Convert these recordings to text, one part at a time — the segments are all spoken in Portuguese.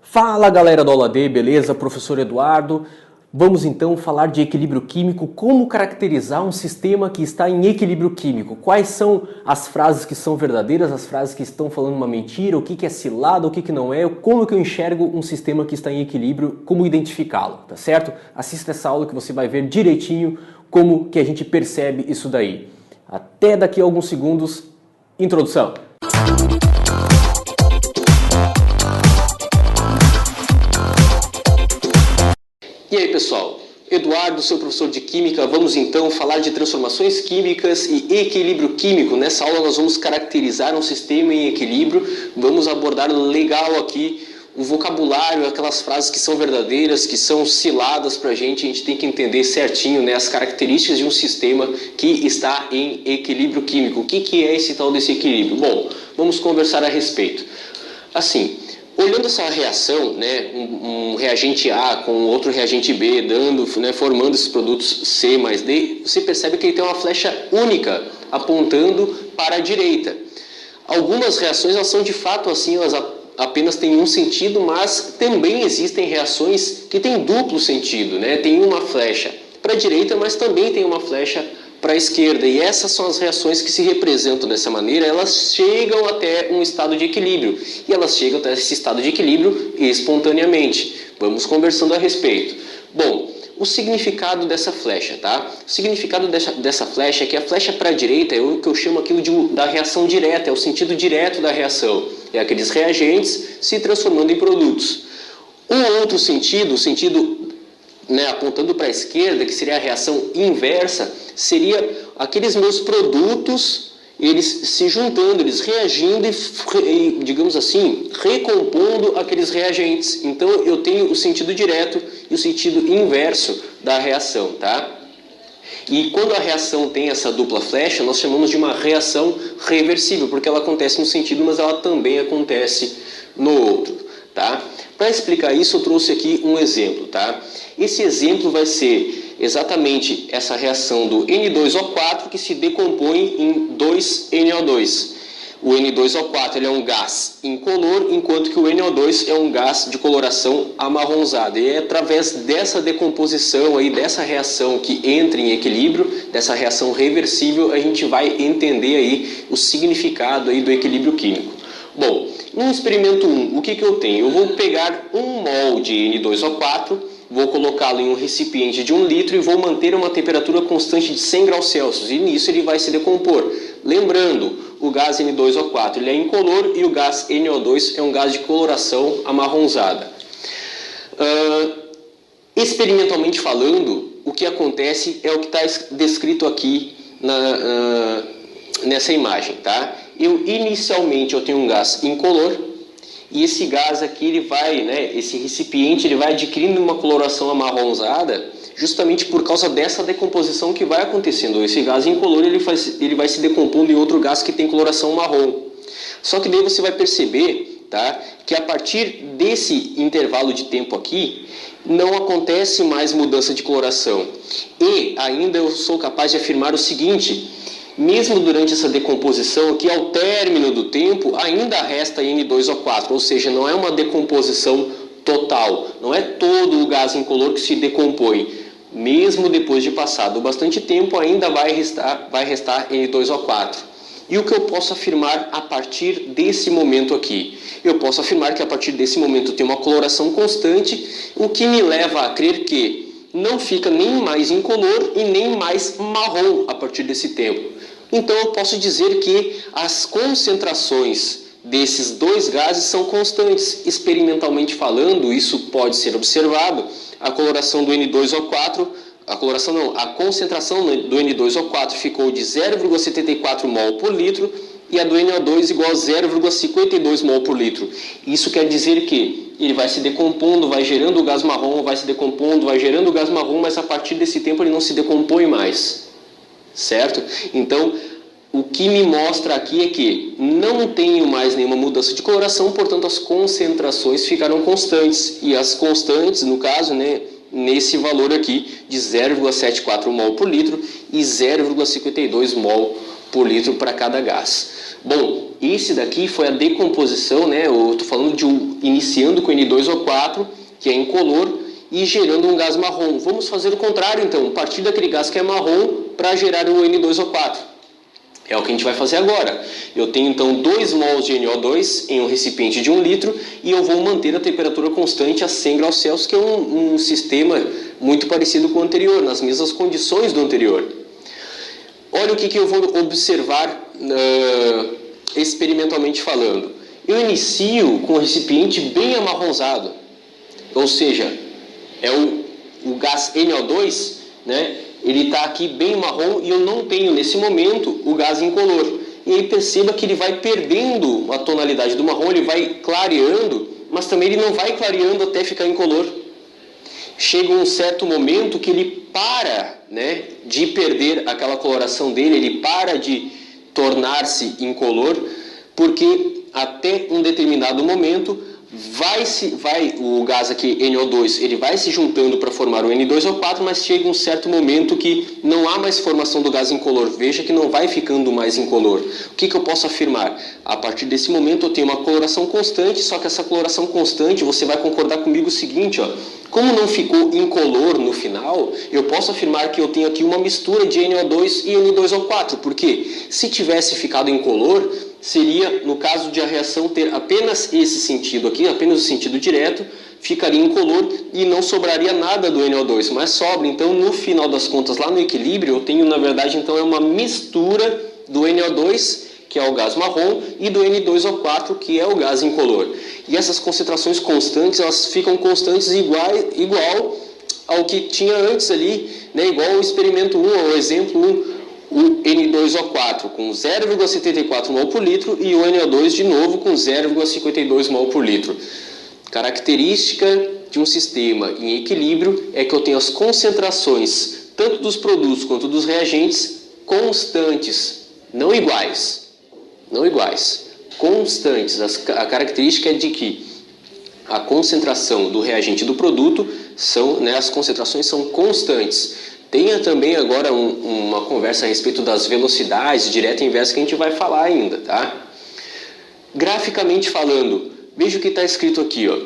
Fala galera da aula D, beleza? Professor Eduardo. Vamos então falar de equilíbrio químico, como caracterizar um sistema que está em equilíbrio químico. Quais são as frases que são verdadeiras, as frases que estão falando uma mentira, o que é cilada, o que não é, como que eu enxergo um sistema que está em equilíbrio, como identificá-lo, tá certo? Assista essa aula que você vai ver direitinho como que a gente percebe isso daí. Até daqui a alguns segundos, introdução. E aí pessoal, Eduardo, seu professor de Química, vamos então falar de transformações químicas e equilíbrio químico. Nessa aula nós vamos caracterizar um sistema em equilíbrio, vamos abordar legal aqui o vocabulário, aquelas frases que são verdadeiras, que são ciladas pra gente. A gente tem que entender certinho, né, as características de um sistema que está em equilíbrio químico. O que é esse tal desse equilíbrio? Bom, vamos conversar a respeito. Assim, olhando essa reação, né, um reagente A com outro reagente B, formando esses produtos C mais D, você percebe que ele tem uma flecha única apontando para a direita. Algumas reações elas são de fato assim, elas apenas têm um sentido, mas também existem reações que têm duplo sentido, né? Tem uma flecha para a direita, mas também tem uma flecha para a esquerda, e essas são as reações que se representam dessa maneira. Elas chegam até um estado de equilíbrio, e elas chegam até esse estado de equilíbrio espontaneamente. Vamos conversando a respeito. Bom, o significado dessa flecha, tá? O significado dessa flecha é que a flecha para a direita é o que eu chamo aquilo da reação direta, é o sentido direto da reação, é aqueles reagentes se transformando em produtos. Um outro sentido, o sentido apontando para a esquerda, que seria a reação inversa, seria aqueles meus produtos, eles se juntando, eles reagindo e, digamos assim, recompondo aqueles reagentes. Então eu tenho o sentido direto e o sentido inverso da reação, tá? E quando a reação tem essa dupla flecha, nós chamamos de uma reação reversível, porque ela acontece num sentido, mas ela também acontece no outro, tá? Para explicar isso, eu trouxe aqui um exemplo, tá? Esse exemplo vai ser exatamente essa reação do N2O4 que se decompõe em 2NO2. O N2O4 ele é um gás incolor, enquanto que o NO2 é um gás de coloração amarronzada. E é através dessa decomposição, aí, dessa reação que entra em equilíbrio, dessa reação reversível, a gente vai entender aí o significado aí do equilíbrio químico. Bom, no experimento 1, o que eu tenho? Eu vou pegar 1 mol de N2O4, vou colocá-lo em um recipiente de 1 litro e vou manter uma temperatura constante de 100 graus Celsius. E nisso ele vai se decompor. Lembrando, o gás N2O4 ele é incolor e o gás NO2 é um gás de coloração amarronzada. Experimentalmente falando, o que acontece é o que está descrito aqui nessa imagem, tá? Inicialmente eu tenho um gás incolor e esse gás aqui esse recipiente ele vai adquirindo uma coloração amarronzada justamente por causa dessa decomposição que vai acontecendo. Esse gás incolor ele vai se decompondo em outro gás que tem coloração marrom. Só que daí você vai perceber, tá, que a partir desse intervalo de tempo aqui não acontece mais mudança de coloração. E ainda eu sou capaz de afirmar o seguinte: mesmo durante essa decomposição, que ao término do tempo ainda resta N2O4, ou seja, não é uma decomposição total, não é todo o gás incolor que se decompõe. Mesmo depois de passado bastante tempo, ainda vai restar N2O4. E o que eu posso afirmar a partir desse momento aqui? Eu posso afirmar que a partir desse momento tem uma coloração constante, o que me leva a crer que não fica nem mais incolor e nem mais marrom a partir desse tempo. Então eu posso dizer que as concentrações desses dois gases são constantes. Experimentalmente falando, isso pode ser observado. A coloração do N2O4, a concentração do N2O4 ficou de 0,74 mol por litro e a do NO2 igual a 0,52 mol por litro. Isso quer dizer que ele vai se decompondo, vai gerando o gás marrom, vai se decompondo, vai gerando o gás marrom, mas a partir desse tempo ele não se decompõe mais, certo? Então, o que me mostra aqui é que não tenho mais nenhuma mudança de coloração, portanto as concentrações ficaram constantes. E as constantes, no caso, nesse valor aqui de 0,74 mol por litro e 0,52 mol por litro para cada gás. Bom, esse daqui foi a decomposição, né? Eu estou falando de iniciando com N2O4, que é incolor, e gerando um gás marrom. Vamos fazer o contrário, então, partir daquele gás que é marrom para gerar o N2O4. É o que a gente vai fazer agora. Eu tenho, então, 2 mols de NO2 em um recipiente de 1 litro e eu vou manter a temperatura constante a 100 graus Celsius, que é um sistema muito parecido com o anterior, nas mesmas condições do anterior. Olha o que eu vou observar experimentalmente falando. Eu inicio com o recipiente bem amarronzado, ou seja, é o gás NO2, né? Ele está aqui bem marrom e eu não tenho nesse momento o gás incolor. E aí perceba que ele vai perdendo a tonalidade do marrom, ele vai clareando, mas também ele não vai clareando até ficar incolor. Chega um certo momento que ele para, né, de perder aquela coloração dele, ele para de tornar-se incolor, porque até um determinado momento o gás aqui, NO2, ele vai se juntando para formar o N2O4, mas chega um certo momento que não há mais formação do gás incolor. Veja que não vai ficando mais incolor. O que eu posso afirmar? A partir desse momento eu tenho uma coloração constante, só que essa coloração constante, você vai concordar comigo o seguinte, ó, como não ficou incolor no final, eu posso afirmar que eu tenho aqui uma mistura de NO2 e N2O4, porque se tivesse ficado incolor, seria, no caso de a reação ter apenas esse sentido aqui, apenas o sentido direto, ficaria incolor e não sobraria nada do NO2, mas sobra. Então, no final das contas, lá no equilíbrio, eu tenho, na verdade, então é uma mistura do NO2, que é o gás marrom, e do N2O4, que é o gás incolor. E essas concentrações constantes, elas ficam constantes igual ao que tinha antes ali, né? Igual ao experimento 1, ao exemplo 1, o N2O4 com 0,74 mol por litro e o NO2 de novo com 0,52 mol por litro. Característica de um sistema em equilíbrio é que eu tenho as concentrações tanto dos produtos quanto dos reagentes constantes, não iguais, constantes. A característica é de que a concentração do reagente e do produto as concentrações são constantes. Tenha também agora uma conversa a respeito das velocidades, direta e inversa, que a gente vai falar ainda, tá? Graficamente falando, veja o que está escrito aqui, ó.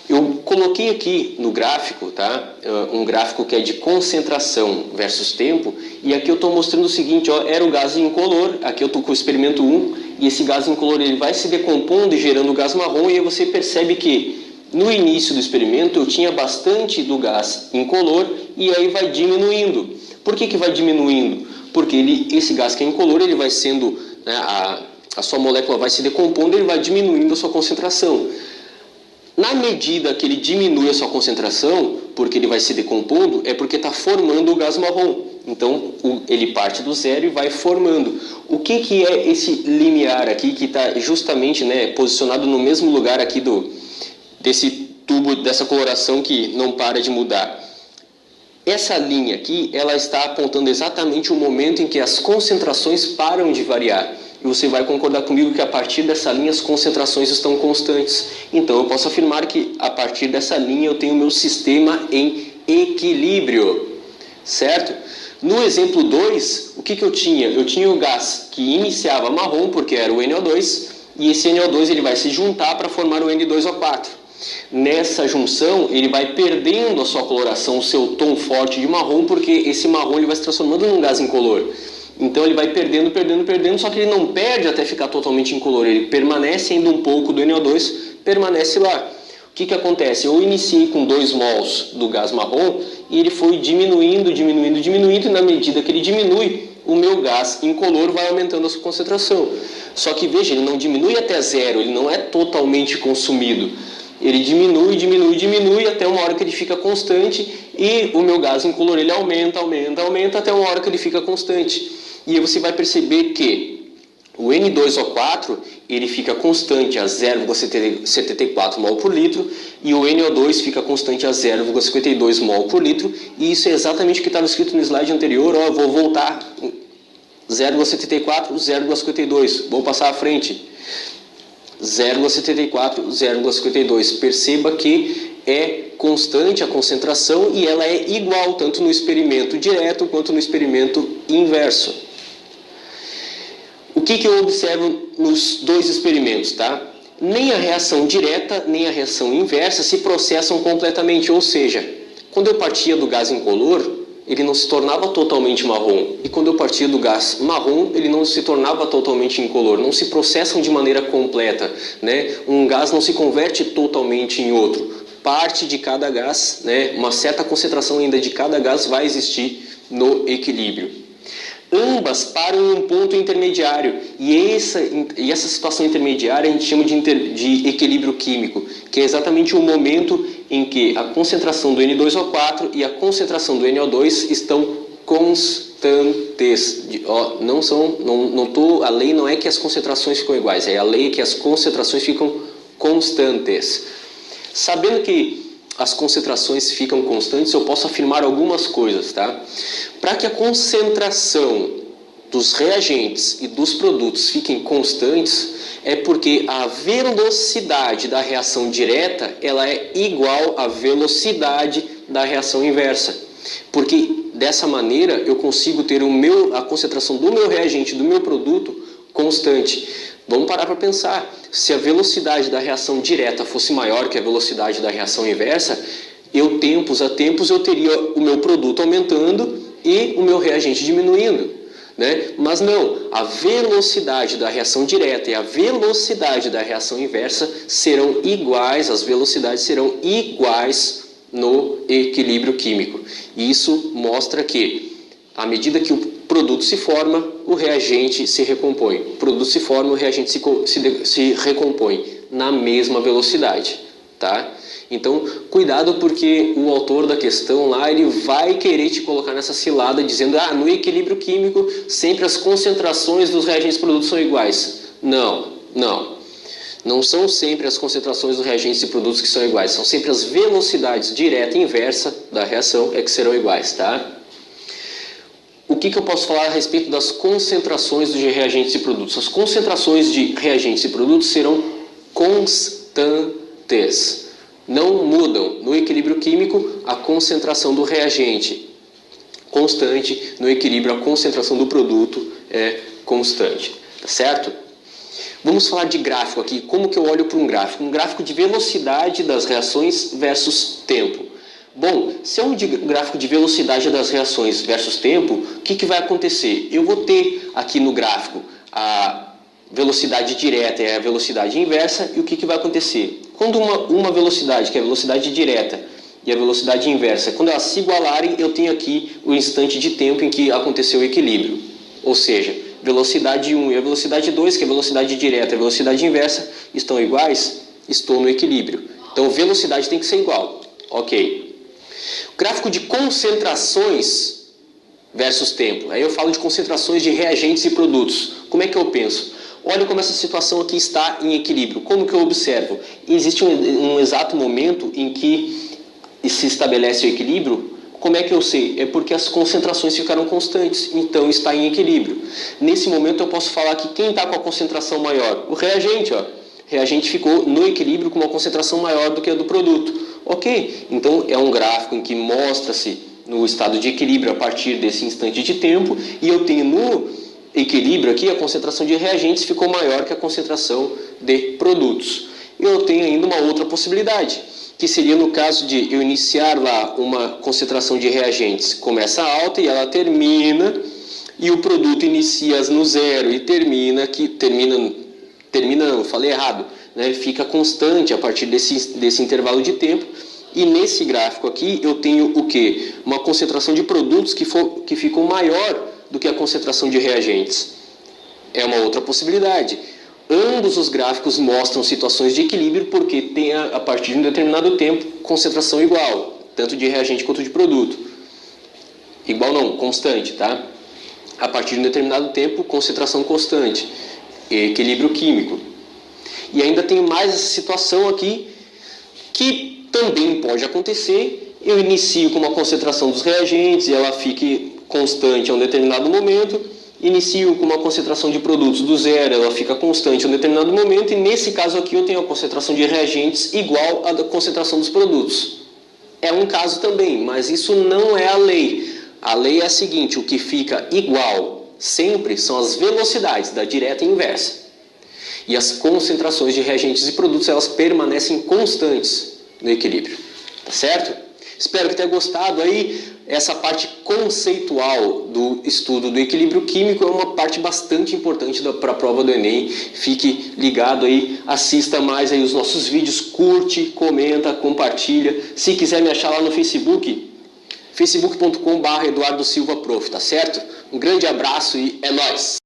Eu coloquei aqui no gráfico, tá? Um gráfico que é de concentração versus tempo, e aqui eu estou mostrando o seguinte, ó, era o gás incolor, aqui eu estou com o experimento 1, e esse gás incolor ele vai se decompondo e gerando gás marrom, e aí você percebe que no início do experimento eu tinha bastante do gás incolor e aí vai diminuindo. Por que vai diminuindo? Porque esse gás que é incolor, ele vai sendo, né, a sua molécula vai se decompondo, ele vai diminuindo a sua concentração. Na medida que ele diminui a sua concentração, porque ele vai se decompondo, é porque está formando o gás marrom. Então, ele parte do zero e vai formando. O que é esse limiar aqui, que está justamente, né, posicionado no mesmo lugar aqui desse tubo, dessa coloração que não para de mudar? Essa linha aqui, ela está apontando exatamente o momento em que as concentrações param de variar. E você vai concordar comigo que a partir dessa linha as concentrações estão constantes. Então eu posso afirmar que a partir dessa linha eu tenho o meu sistema em equilíbrio, certo? No exemplo 2, o que eu tinha? Eu tinha o gás que iniciava marrom, porque era o NO2, e esse NO2 ele vai se juntar para formar o N2O4. Nessa junção, ele vai perdendo a sua coloração, o seu tom forte de marrom, porque esse marrom ele vai se transformando num gás incolor. Então ele vai perdendo, só que ele não perde até ficar totalmente incolor, ele permanece ainda um pouco do NO2, permanece lá. O que acontece? Eu iniciei com 2 mols do gás marrom e ele foi diminuindo, e na medida que ele diminui, o meu gás incolor vai aumentando a sua concentração. Só que veja, ele não diminui até zero, ele não é totalmente consumido. Ele diminui até uma hora que ele fica constante e o meu gás incolor ele aumenta até uma hora que ele fica constante. E aí você vai perceber que o N2O4 ele fica constante a 0,74 mol por litro e o NO2 fica constante a 0,52 mol por litro, e isso é exatamente o que estava escrito no slide anterior. Ó, vou voltar 0,74, 0,52, vou passar à frente. 0,74, 0,52. Perceba que é constante a concentração e ela é igual tanto no experimento direto quanto no experimento inverso. O que eu observo nos dois experimentos, tá? Nem a reação direta, nem a reação inversa se processam completamente, ou seja, quando eu partia do gás incolor, ele não se tornava totalmente marrom. E quando eu partia do gás marrom, ele não se tornava totalmente incolor. Não se processam de maneira completa, né? Um gás não se converte totalmente em outro. Parte de cada gás, né? Uma certa concentração ainda de cada gás vai existir no equilíbrio. Ambas param em um ponto intermediário, e essa situação intermediária a gente chama de equilíbrio químico, que é exatamente o momento em que a concentração do N2O4 e a concentração do NO2 estão constantes. A lei não é que as concentrações ficam iguais, a lei é que as concentrações ficam constantes. Sabendo que as concentrações ficam constantes, eu posso afirmar algumas coisas, tá? Para que a concentração dos reagentes e dos produtos fiquem constantes, é porque a velocidade da reação direta ela é igual à velocidade da reação inversa. Porque dessa maneira eu consigo ter a concentração do meu reagente e do meu produto constante. Vamos parar para pensar. Se a velocidade da reação direta fosse maior que a velocidade da reação inversa, tempos a tempos, eu teria o meu produto aumentando e o meu reagente diminuindo, né? Mas não, a velocidade da reação direta e a velocidade da reação inversa serão iguais, as velocidades serão iguais no equilíbrio químico. E isso mostra que, à medida que o produto se forma, o reagente se recompõe. O produto se forma, o reagente se recompõe na mesma velocidade, tá? Então, cuidado, porque o autor da questão lá, ele vai querer te colocar nessa cilada dizendo, no equilíbrio químico sempre as concentrações dos reagentes e produtos são iguais. Não. Não são sempre as concentrações dos reagentes e produtos que são iguais, são sempre as velocidades direta e inversa da reação que serão iguais, tá? O que eu posso falar a respeito das concentrações de reagentes e produtos? As concentrações de reagentes e produtos serão constantes. Não mudam. No equilíbrio químico, a concentração do reagente constante. No equilíbrio, a concentração do produto é constante. Tá certo? Vamos falar de gráfico aqui. Como que eu olho para um gráfico? Um gráfico de velocidade das reações versus tempo. Bom, se é um gráfico de velocidade das reações versus tempo, o que vai acontecer? Eu vou ter aqui no gráfico a velocidade direta e a velocidade inversa, e o que vai acontecer? Quando uma velocidade, que é a velocidade direta, e a velocidade inversa, quando elas se igualarem, eu tenho aqui o instante de tempo em que aconteceu o equilíbrio. Ou seja, velocidade 1 e a velocidade 2, que é a velocidade direta e a velocidade inversa, estão iguais? Estou no equilíbrio. Então, velocidade tem que ser igual. Ok. Gráfico de concentrações versus tempo. Aí eu falo de concentrações de reagentes e produtos. Como é que eu penso? Olha como essa situação aqui está em equilíbrio. Como que eu observo? Existe um exato momento em que se estabelece o equilíbrio. Como é que eu sei? É porque as concentrações ficaram constantes, então está em equilíbrio. Nesse momento eu posso falar que quem está com a concentração maior? O reagente, ó. O reagente ficou no equilíbrio com uma concentração maior do que a do produto. Ok, então é um gráfico em que mostra-se no estado de equilíbrio a partir desse instante de tempo, e eu tenho no equilíbrio aqui a concentração de reagentes ficou maior que a concentração de produtos. Eu tenho ainda uma outra possibilidade, que seria no caso de eu iniciar lá uma concentração de reagentes, começa alta e ela termina, e o produto inicia no zero e termina não, falei errado, né? Fica constante a partir desse intervalo de tempo, e nesse gráfico aqui eu tenho o quê? Uma concentração de produtos que ficou maior do que a concentração de reagentes. É uma outra possibilidade. Ambos os gráficos mostram situações de equilíbrio porque tem a partir de um determinado tempo concentração igual, tanto de reagente quanto de produto. Igual não, constante, tá? A partir de um determinado tempo, concentração constante, equilíbrio químico. E ainda tem mais essa situação aqui, que também pode acontecer. Eu inicio com uma concentração dos reagentes e ela fique constante a um determinado momento. Inicio com uma concentração de produtos do zero, ela fica constante a um determinado momento. E nesse caso aqui eu tenho a concentração de reagentes igual à da concentração dos produtos. É um caso também, mas isso não é a lei. A lei é a seguinte: o que fica igual sempre são as velocidades da direta e inversa. E as concentrações de reagentes e produtos, elas permanecem constantes no equilíbrio. Tá certo? Espero que tenha gostado aí. Essa parte conceitual do estudo do equilíbrio químico é uma parte bastante importante para a prova do Enem. Fique ligado aí, assista mais aí os nossos vídeos, curte, comenta, compartilha. Se quiser me achar lá no Facebook, facebook.com/EduardoSilvaProf, tá certo? Um grande abraço e é nóis!